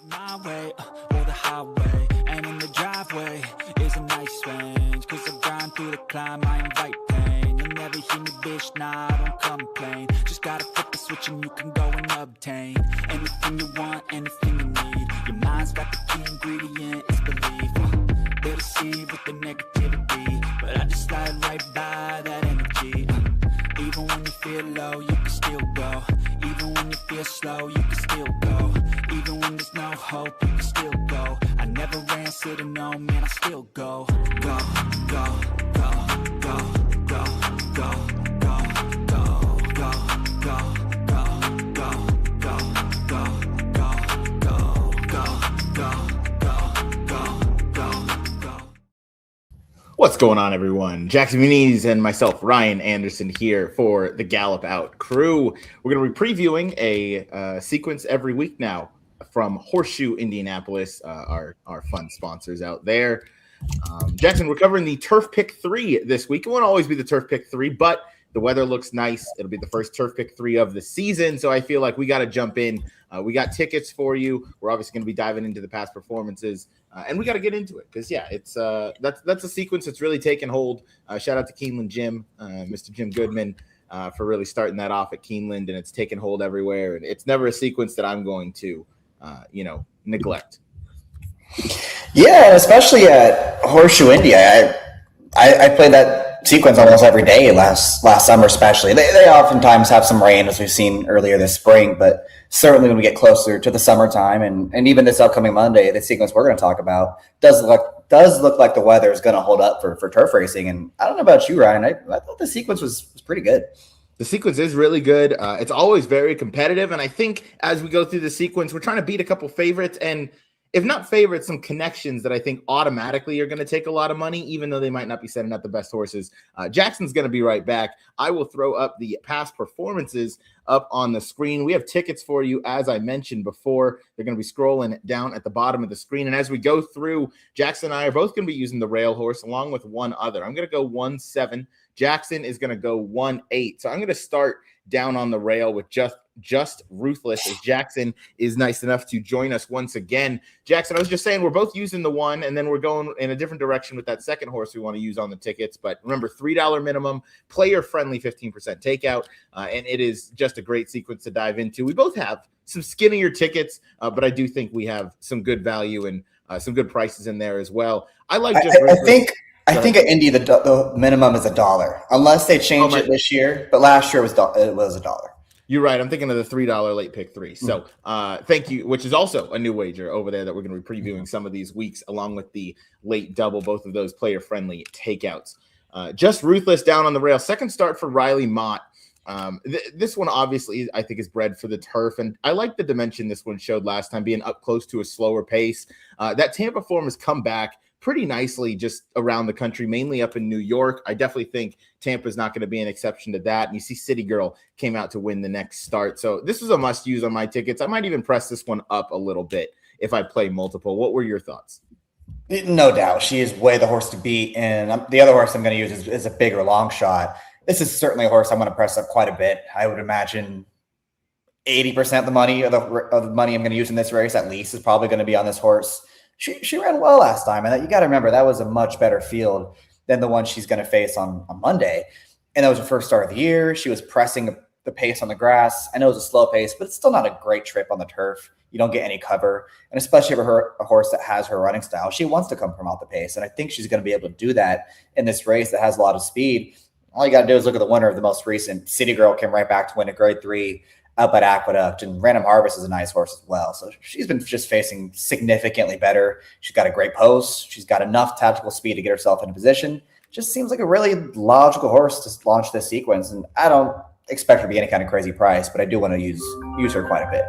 My way, or the highway, and in the driveway is a nice range. Cause I grind through the climb, I invite pain. You'll never hear me, bitch, nah, I don't complain. Just gotta flip the switch and you can go and obtain anything you want, anything you need. Your mind's got the key ingredient, it's belief. They'll deceive with the negativity, but I just slide right by that energy. Even when you feel low, you can still go. Even when you feel slow, you can still go. Even when there's no hope, you can still go. I never answer to no, man, I still go. Go, go, go, go, go, go, go, go, go, go, go, go, go, go, go. What's going on, everyone? Jackson Muniz and myself, Ryan Anderson, here for the Gallop Out crew. We're going to be previewing a sequence every week now from HORSESHOE Indianapolis, our fun sponsors out there. Jackson, we're covering the Turf Pick 3 this week. It won't always be the Turf Pick 3, but the weather looks nice. It'll be the first Turf Pick 3 of the season, so I feel like we got to jump in. We got tickets for you. We're obviously going to be diving into the past performances, and we got to get into it because, yeah, it's that's a sequence that's really taken hold. Shout out to Keeneland Jim, Mr. Jim Goodman, for really starting that off at Keeneland, and it's taken hold everywhere. And it's never a sequence that I'm going to, neglect. Yeah, especially at Horseshoe India. I played that sequence almost every day last summer, especially. They oftentimes have some rain, as we've seen earlier this spring, but certainly when we get closer to the summertime and even this upcoming Monday, the sequence we're going to talk about does look like the weather is going to hold up for turf racing. And I don't know about you, Ryan. I thought the sequence was pretty good. The sequence is really good. It's always very competitive. And I think as we go through the sequence, we're trying to beat a couple favorites. And if not favorites, some connections that I think automatically are going to take a lot of money, even though they might not be setting up the best horses. Jackson's going to be right back. I will throw up the past performances up on the screen. We have tickets for you, as I mentioned before. They're going to be scrolling down at the bottom of the screen. And as we go through, Jackson and I are both going to be using the rail horse along with one other. I'm going to go 1-7. Jackson is going to go 1-8. So I'm going to start down on the rail with just Ruthless, as Jackson is nice enough to join us once again. Jackson, I was just saying we're both using the one, and then we're going in a different direction with that second horse we want to use on the tickets. But remember, $3 minimum, player-friendly 15% takeout, and it is just a great sequence to dive into. We both have some skinnier tickets, but I do think we have some good value and some good prices in there as well. I like just I think at Indy the minimum is $1, unless they change it this year. But last year it was $1. You're right. I'm thinking of the $3 late pick 3. So thank you, which is also a new wager over there that we're going to be previewing some of these weeks, along with the late double, both of those player-friendly takeouts. Just Ruthless down on the rail. Second start for Riley Mott. This one obviously I think is bred for the turf, and I like the dimension this one showed last time, being up close to a slower pace. That Tampa form has come back pretty nicely just around the country, mainly up in New York. I definitely think Tampa is not going to be an exception to that. And you see City Girl came out to win the next start. So this was a must use on my tickets. I might even press this one up a little bit if I play multiple. What were your thoughts? No doubt. She is way the horse to beat. And the other horse I'm going to use is a bigger long shot. This is certainly a horse I'm going to press up quite a bit. I would imagine 80% of the money of the money I'm going to use in this race at least is probably going to be on this horse. She ran well last time, and you got to remember that was a much better field than the one she's going to face on Monday. And that was her first start of the year. She was pressing the pace on the grass. I know it was a slow pace, but it's still not a great trip on the turf. You don't get any cover, and especially for a horse that has her running style, she wants to come from out the pace, and I think she's going to be able to do that in this race that has a lot of speed. All you got to do is look at the winner of the most recent. City Girl came right back to win a grade 3 up at Aqueduct, and Random Harvest is a nice horse as well. So she's been just facing significantly better. She's got a great post. She's got enough tactical speed to get herself in a position. Just seems like a really logical horse to launch this sequence. And I don't expect her to be any kind of crazy price, but I do want to use her quite a bit.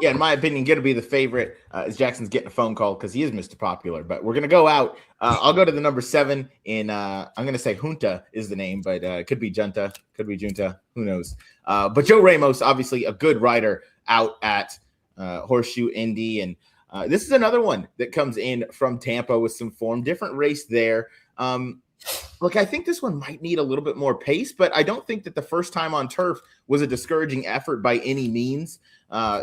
Yeah, in my opinion, going to be the favorite as Jackson's getting a phone call because he is Mr. Popular. But we're going to go out. I'll go to the number 7 in, I'm going to say Junta is the name, but it could be Junta, could be Junta, who knows. But Joe Ramos, obviously a good rider out at Horseshoe Indy. And this is another one that comes in from Tampa with some form, different race there. Look, I think this one might need a little bit more pace, but I don't think that the first time on turf was a discouraging effort by any means.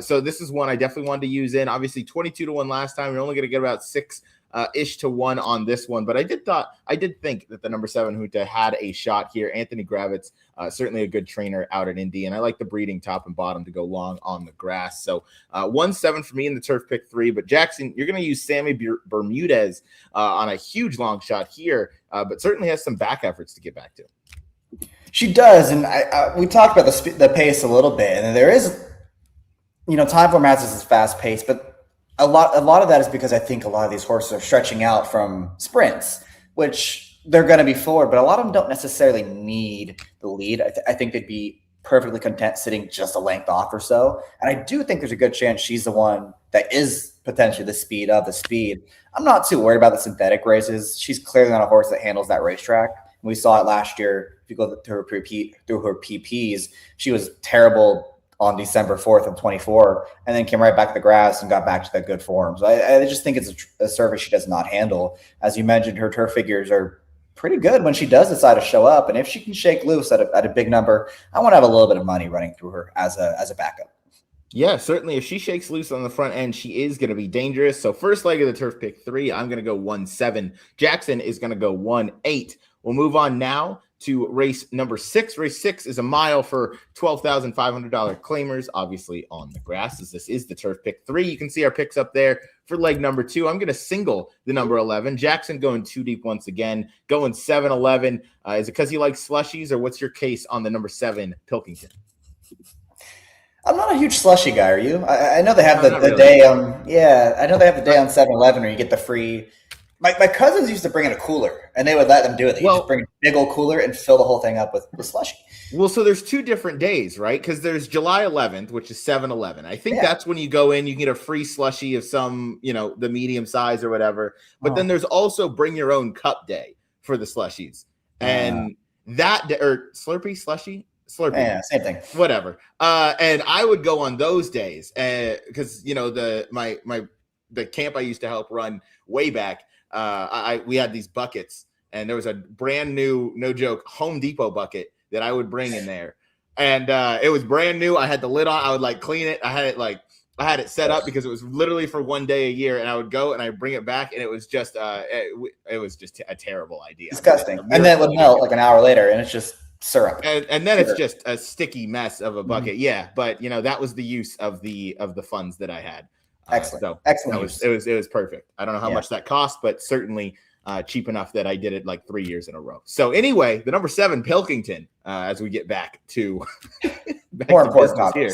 So this is one I definitely wanted to use in. Obviously, 22-1 last time. We're only going to get about 6-ish to 1 on this one, but I did think that the number 7 Huta had a shot here. Anthony Gravitz, certainly a good trainer out at Indy, and I like the breeding top and bottom to go long on the grass. So 1-7 for me in the turf pick 3. But Jackson, you're going to use Sammy Bermudez on a huge long shot here, but certainly has some back efforts to get back to. She does, and we talked about the pace a little bit, and there is, time for Masters is fast paced, but a lot of that is because I think a lot of these horses are stretching out from sprints, which they're going to be forward, but a lot of them don't necessarily need the lead. I think they'd be perfectly content sitting just a length off or so. And I do think there's a good chance she's the one that is potentially the speed of the speed. I'm not too worried about the synthetic races. She's clearly not a horse that handles that racetrack. We saw it last year. If you go through her PPs, she was terrible on December 4th of 24, and then came right back to the grass and got back to that good form. So I just think it's a surface she does not handle. As you mentioned, her turf figures are pretty good when she does decide to show up. And if she can shake loose at a big number, I want to have a little bit of money running through her as a backup. Yeah, certainly. If she shakes loose on the front end, she is going to be dangerous. So first leg of the turf pick 3, I'm going to go 1-7. Jackson is going to go 1-8. We'll move on now to race number 6. Race 6 is a mile for $12,500 claimers, obviously on the grass, as this is the turf pick 3. You can see our picks up there for leg number 2. I'm going to single the number 11. Jackson going 2 deep once again, going 7-11. Is it because he likes slushies, or what's your case on the number 7 Pilkington? I'm not a huge slushy guy. Are you? I know they have the really. day on. Yeah, I know they have the day on 7-Eleven where you get the free. My cousins used to bring in a cooler, and they would let them do it. They just bring a big old cooler and fill the whole thing up with slushy. Well, so there's 2 different days, right? Because there's July 11th, which is 7-Eleven. I think that's when you go in, you can get a free slushy of some, the medium size or whatever. But then there's also bring your own cup day for the slushies. And that, or Slurpee, slushy? Slurpee. Yeah, same thing. Whatever. And I would go on those days because, the camp I used to help run way back, we had these buckets, and there was a brand new, no joke, Home Depot bucket that I would bring in there, and it was brand new. I had the lid on. I would clean it. I had it set up because it was literally for one day a year, and I would go and I bring it back, and it was just a terrible idea. Disgusting. And then it would melt an hour later, and it's just syrup. And then it's just a sticky mess of a bucket. Mm-hmm. Yeah, but that was the use of the funds that I had. Excellent. So Excellent. It was perfect. I don't know how much that cost, but certainly cheap enough that I did it 3 years in a row. So anyway, the number 7 Pilkington, as we get back to more important topics here.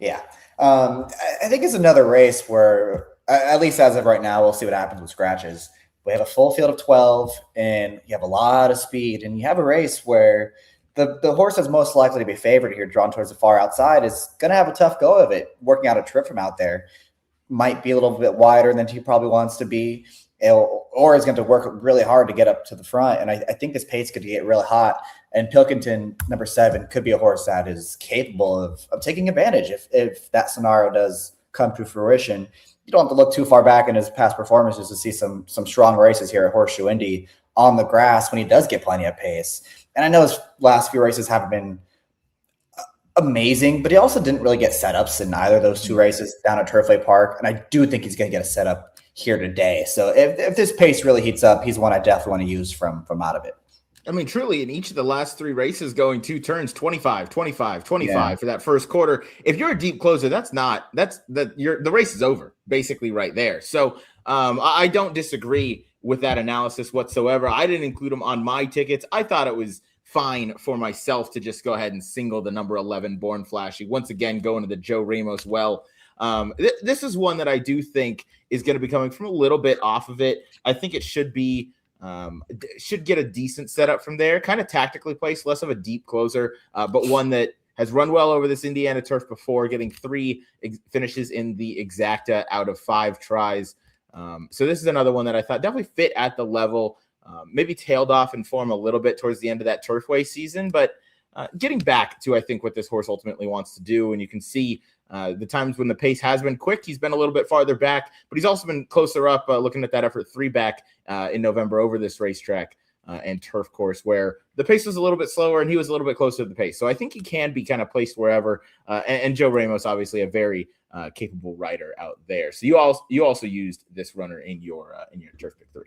Yeah. I think it's another race where, at least as of right now, we'll see what happens with scratches. We have a full field of 12, and you have a lot of speed, and you have a race where the horse that's most likely to be favored here, drawn towards the far outside, is going to have a tough go of it, working out a trip from out there. Might be a little bit wider than he probably wants to be, or is going to work really hard to get up to the front. And I think this pace could get really hot. And Pilkington, number 7, could be a horse that is capable of taking advantage if that scenario does come to fruition. You don't have to look too far back in his past performances to see some strong races here at Horseshoe Indy on the grass when he does get plenty of pace. And I know his last few races haven't been amazing, but he also didn't really get setups in either of those 2 races down at Turfway Park. And I do think he's going to get a setup here today. So if this pace really heats up, he's one I definitely want to use from out of it. I mean, truly, in each of the last 3 races, going 2 turns, 25 for that first quarter. If you're a deep closer, the race is over basically right there. So I don't disagree with that analysis whatsoever. I didn't include him on my tickets. I thought it was fine for myself to just go ahead and single the number 11 Born Flashy. Once again, going to the Joe Ramos well. This is one that I do think is going to be coming from a little bit off of it. I think it should get a decent setup from there, kind of tactically placed, less of a deep closer, but one that has run well over this Indiana turf before, getting 3 finishes in the exacta out of 5 tries. So this is another one that I thought definitely fit at the level. Maybe tailed off in form a little bit towards the end of that Turfway season, but getting back to, I think, what this horse ultimately wants to do. And you can see the times when the pace has been quick, he's been a little bit farther back, but he's also been closer up, looking at that effort 3 back in November over this racetrack. and turf course where the pace was a little bit slower and he was a little bit closer to the pace. So I think he can be kind of placed wherever. And Joe Ramos, obviously a very capable rider out there. So you also used this runner in your turf pick 3.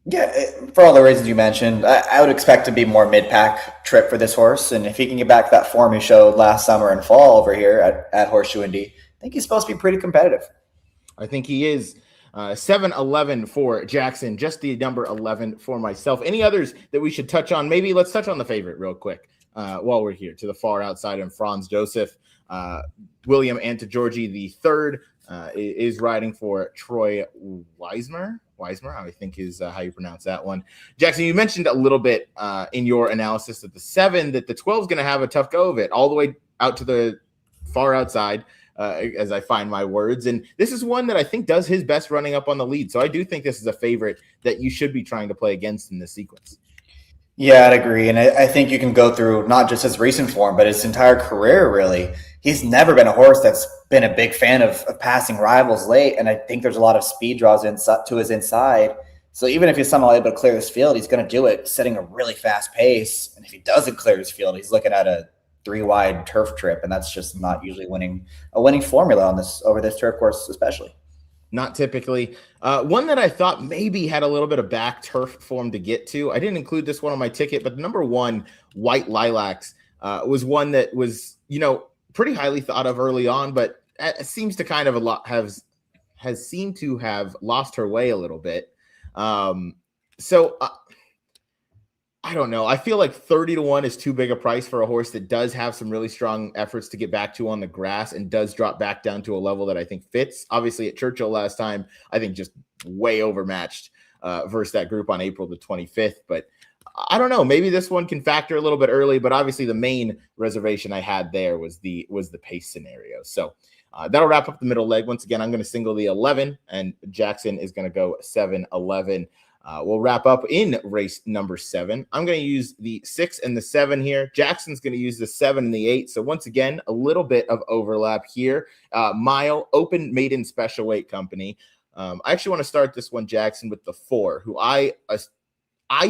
Yeah, for all the reasons you mentioned, I would expect to be more mid-pack trip for this horse. And if he can get back that form he showed last summer and fall over here at Horseshoe Indy, I think he's supposed to be pretty competitive. I think he is. 7-11 for Jackson, just the number 11 for myself. Any others that we should touch on? Maybe let's touch on the favorite real quick while we're here. To the far outside, and Franz Joseph, William Antigiorgi the third is riding for Troy Weismer, I think is how you pronounce that one. Jackson, you mentioned a little bit in your analysis that the 7, that the 12 is going to have a tough go of it all the way out to the far outside. As I find my words. And this is one that I think does his best running up on the lead. So I do think this is a favorite that you should be trying to play against in this sequence. Yeah, I'd agree. And I think you can go through not just his recent form, but his entire career, really. He's never been a horse that's been a big fan of passing rivals late. And I think there's a lot of speed draws to his inside. So even if he's somehow able to clear this field, he's going to do it setting a really fast pace. And if he doesn't clear his field, he's looking at a 3-wide turf trip, and that's just not usually a winning formula on over this turf course, especially. Not typically. One that I thought maybe had a little bit of back turf form to get to. I didn't include this one on my ticket, but the number 1, White Lilacs, was one that was, pretty highly thought of early on, but it seems to kind of has seemed to have lost her way a little bit. I don't know. I feel like 30-1 is too big a price for a horse that does have some really strong efforts to get back to on the grass and does drop back down to a level that I think fits. Obviously at Churchill last time, I think just way overmatched versus that group on April the 25th. But I don't know. Maybe this one can factor a little bit early, but obviously the main reservation I had there was the pace scenario. So that'll wrap up the middle leg. Once again, I'm going to single the 11, and Jackson is going to go 7-11. We'll wrap up in race number 7. I'm going to use the 6 and the 7 here. Jackson's going to use the 7 and the 8. So once again, a little bit of overlap here. Mile Open Maiden Special Weight Company. I actually want to start this one, Jackson, with the 4, who I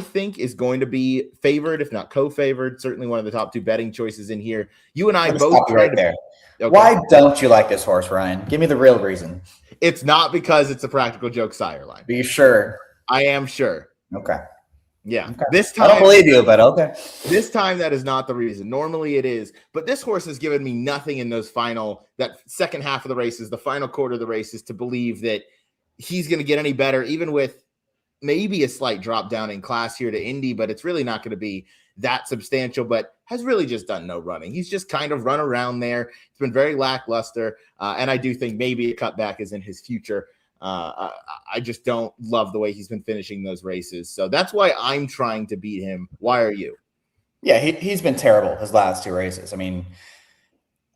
think is going to be favored, if not co-favored. Certainly one of the top 2 betting choices in here. You and I both right there. Okay. Why don't you like this horse, Ryan? Give me the real reason. It's not because it's a Practical Joke sire line. Be sure. I am sure. Okay. Yeah. Okay. This time, I don't believe you, but okay. This time that is not the reason. Normally it is. But this horse has given me nothing in that second half of the races, the final quarter of the races, to believe that he's going to get any better, even with maybe a slight drop down in class here to Indy, but it's really not going to be that substantial, but has really just done no running. He's just kind of run around there. It's been very lackluster. And I do think maybe a cutback is in his future. I just don't love the way he's been finishing those races. So that's why I'm trying to beat him. Why are you? Yeah, he's been terrible his last 2 races. I mean,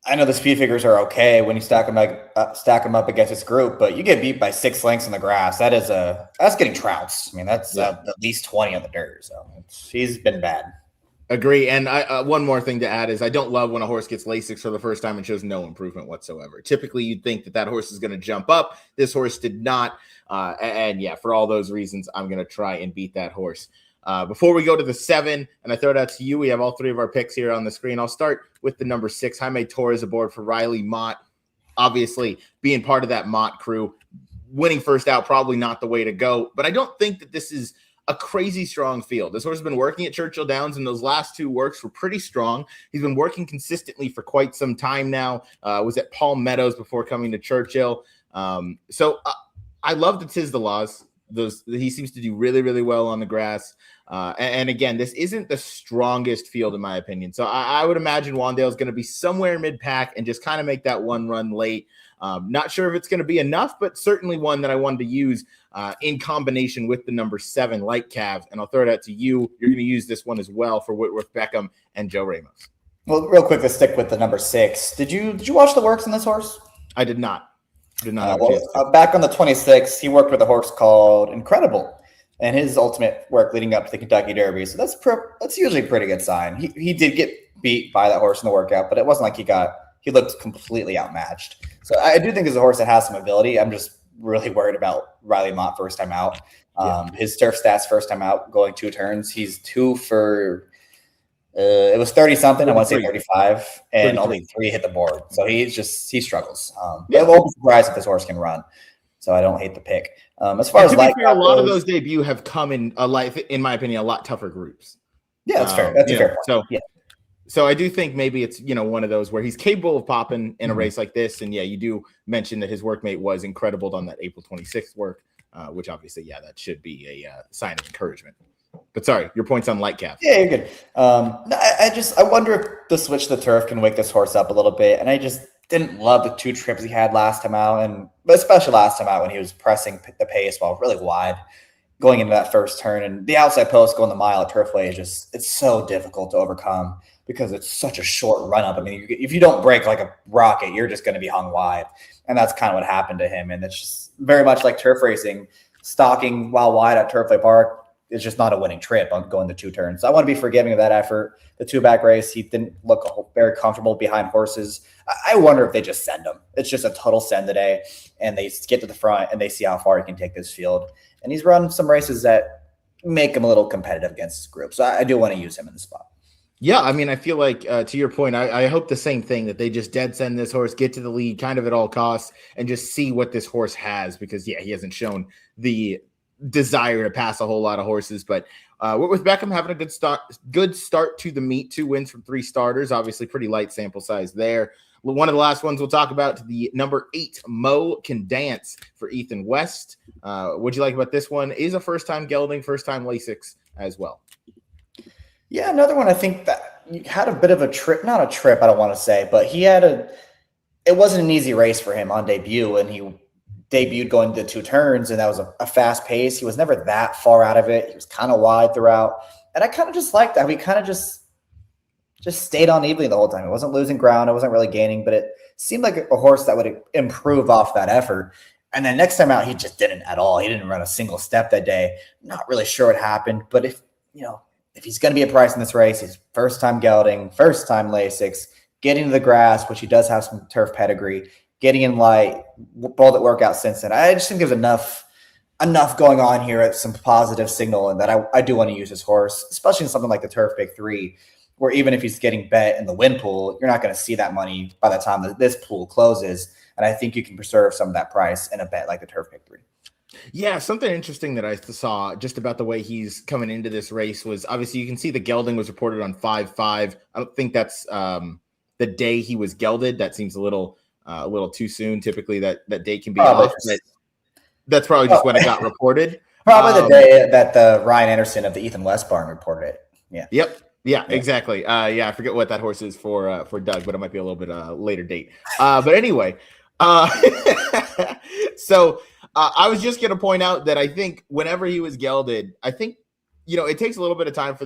I know the speed figures are okay when you stack them up against this group, but you get beat by 6 lengths on the grass. That's getting trouts. I mean, that's at least 20 on the dirt. So he's been bad. Agree. And one more thing to add is I don't love when a horse gets Lasix for the first time and shows no improvement whatsoever. Typically, you'd think that horse is going to jump up. This horse did not. And for all those reasons, I'm going to try and beat that horse. Before we go to the 7, and I throw it out to you, we have all 3 of our picks here on the screen. I'll start with the number 6, Jaime Torres aboard for Riley Mott. Obviously, being part of that Mott crew, winning first out, probably not the way to go. But I don't think that this is a crazy strong field. This horse has been working at Churchill Downs, and those last 2 works were pretty strong. He's been working consistently for quite some time now. Was at Palm Meadows before coming to Churchill. I love the Tis the Laws. He seems to do really, really well on the grass. And again, this isn't the strongest field in my opinion. So I would imagine Wandale is going to be somewhere mid-pack and just kind of make that one run late. Not sure if it's going to be enough, but certainly one that I wanted to use in combination with the number 7 Light Cav. And I'll throw it out to you. You're going to use this one as well for Whitworth Beckham and Joe Ramos. Well, real quick, let's stick with the number 6. Did you watch the works on this horse? I did not. Back on the 26th, he worked with a horse called Incredible, and his ultimate work leading up to the Kentucky Derby. So that's usually a pretty good sign. He did get beat by that horse in the workout, but it wasn't like he looked completely outmatched. So I do think there's a horse that has some ability. I'm just really worried about Riley Mott first time out. His turf stats first time out going 2 turns. He's 2 for it was 30 something. I want to say 35, and 33. only 3 hit the board. So he struggles. But I won't be surprised if this horse can run. So I don't hate the pick. As far as fair, a lot of goes, those debuts have come in in my opinion, a lot tougher groups. Yeah, that's fair. That's a fair point. So I do think maybe it's, one of those where he's capable of popping in a race like this. And you do mention that his workmate was incredible on that April 26th work, which obviously, that should be a sign of encouragement. But sorry, your points on Lightcap. Yeah, you're good. I wonder if the switch to the turf can wake this horse up a little bit. And I just didn't love the 2 trips he had last time out, but especially last time out when he was pressing the pace while really wide going into that first turn. And the outside post going the mile at Turfway is it's so difficult to overcome because it's such a short run up. I mean, if you don't break like a rocket, you're just going to be hung wide. And that's kind of what happened to him. And it's just very much like turf racing, stalking while wide at Turfway Park. It's just not a winning trip on going the 2 turns. So I want to be forgiving of that effort. The 2-back race, he didn't look very comfortable behind horses. I wonder if they just send him. It's just a total send today, and they get to the front and they see how far he can take this field. And he's run some races that make him a little competitive against his group. So I do want to use him in the spot. Yeah, I mean, I feel like to your point, I hope the same thing, that they just dead send this horse, get to the lead kind of at all costs, and just see what this horse has, because he hasn't shown the desire to pass a whole lot of horses. But with Beckham having a good start to the meet, 2 wins from 3 starters, obviously pretty light sample size there. One of the last ones we'll talk about, the number 8 Mo Can Dance for Ethan West. What'd you like about this one? Is a first-time gelding, first-time Lasix as well. Yeah, another one I think that had a bit of a trip, not a trip, I don't want to say, but it wasn't an easy race for him on debut, and he debuted going to 2 turns, and that was a fast pace. He was never that far out of it. He was kind of wide throughout, and I kind of just liked that. We kind of just stayed on evenly the whole time. It wasn't losing ground. It wasn't really gaining, but it seemed like a horse that would improve off that effort. And then next time out, he just didn't at all. He didn't run a single step that day. Not really sure what happened, but if he's going to be a price in this race, he's first-time gelding, first-time Lasix, getting to the grass, which he does have some turf pedigree, getting in light, both at workout since then. I just think there's enough going on here at some positive signal, and that I do want to use this horse, especially in something like the Turf Pick 3, where even if he's getting bet in the win pool, you're not going to see that money by the time that this pool closes. And I think you can preserve some of that price in a bet like the Turf Pick 3. Yeah, something interesting that I saw just about the way he's coming into this race was, obviously you can see the gelding was reported on 5-5. I don't think that's the day he was gelded. That seems a little too soon. Typically that date can be off. But that's probably just when it got reported. Probably the day that the Ryan Anderson of the Ethan West barn reported it. Yeah. Yep. Yeah, exactly. I forget what that horse is for Doug, but it might be a little bit later date. But anyway, so I was just going to point out that I think whenever he was gelded, I think it takes a little bit of time for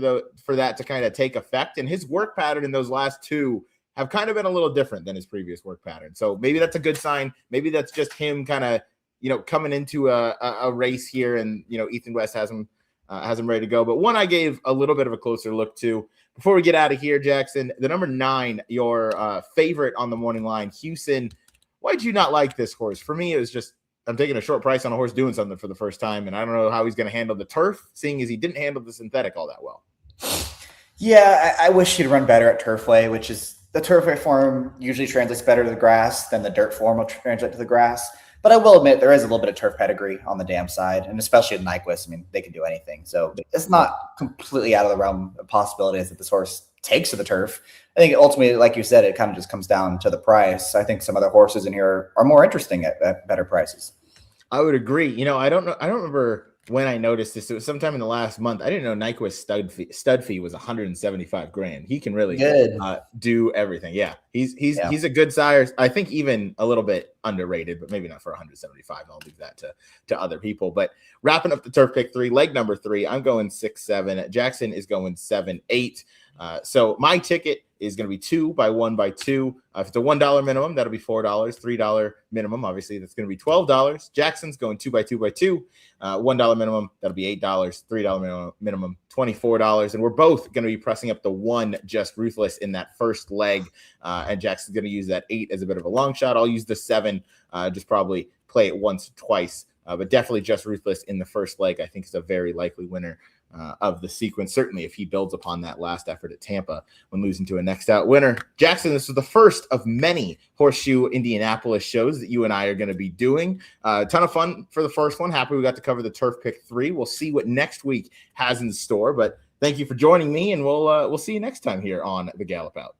that to kind of take effect, and his work pattern in those last 2 have kind of been a little different than his previous work pattern. So maybe that's a good sign. Maybe that's just him kind of coming into a race here, and Ethan West has him ready to go. But one I gave a little bit of a closer look to before we get out of here, Jackson, the number 9, your favorite on the morning line, Houston. Why'd you not like this horse? For me, it was just, I'm taking a short price on a horse doing something for the first time, and I don't know how he's going to handle the turf, seeing as he didn't handle the synthetic all that well. Yeah, I wish he'd run better at Turfway, which is the Turfway form usually translates better to the grass than the dirt form will translate to the grass. But I will admit there is a little bit of turf pedigree on the dam side, and especially at Nyquist. I mean, they can do anything. So it's not completely out of the realm of possibilities that this horse takes to the turf. I think ultimately, like you said, it kind of just comes down to the price. I think some other horses in here are more interesting at better prices. I would agree. I don't know. I don't remember when I noticed this. It was sometime in the last month. I didn't know Nyquist stud fee was $175,000. He can really do everything. Yeah, he's a good sire. I think even a little bit underrated, but maybe not for 175. I'll leave that to other people. But wrapping up the Turf Pick 3, leg number 3, I'm going 6-7. Jackson is going 7-8. So my ticket is going to be 2 by 1 by 2. If it's a $1 minimum, that'll be $4. $3 minimum, obviously, that's going to be $12. Jackson's going 2 by 2 by 2. $1 minimum, that'll be $8. $3 minimum, $24. And we're both going to be pressing up the 1 Just Ruthless in that first leg. And Jackson's going to use that 8 as a bit of a long shot. I'll use the 7, just probably play it once or twice but definitely Just Ruthless in the first leg, I think, is a very likely winner of the sequence, certainly if he builds upon that last effort at Tampa when losing to a next out winner. Jackson, this was the first of many Horseshoe Indianapolis shows that you and I are going to be doing. A ton of fun for the first one. Happy we got to cover the Turf Pick 3. We'll see what next week has in store, but thank you for joining me, and we'll see you next time here on the Gallop Out.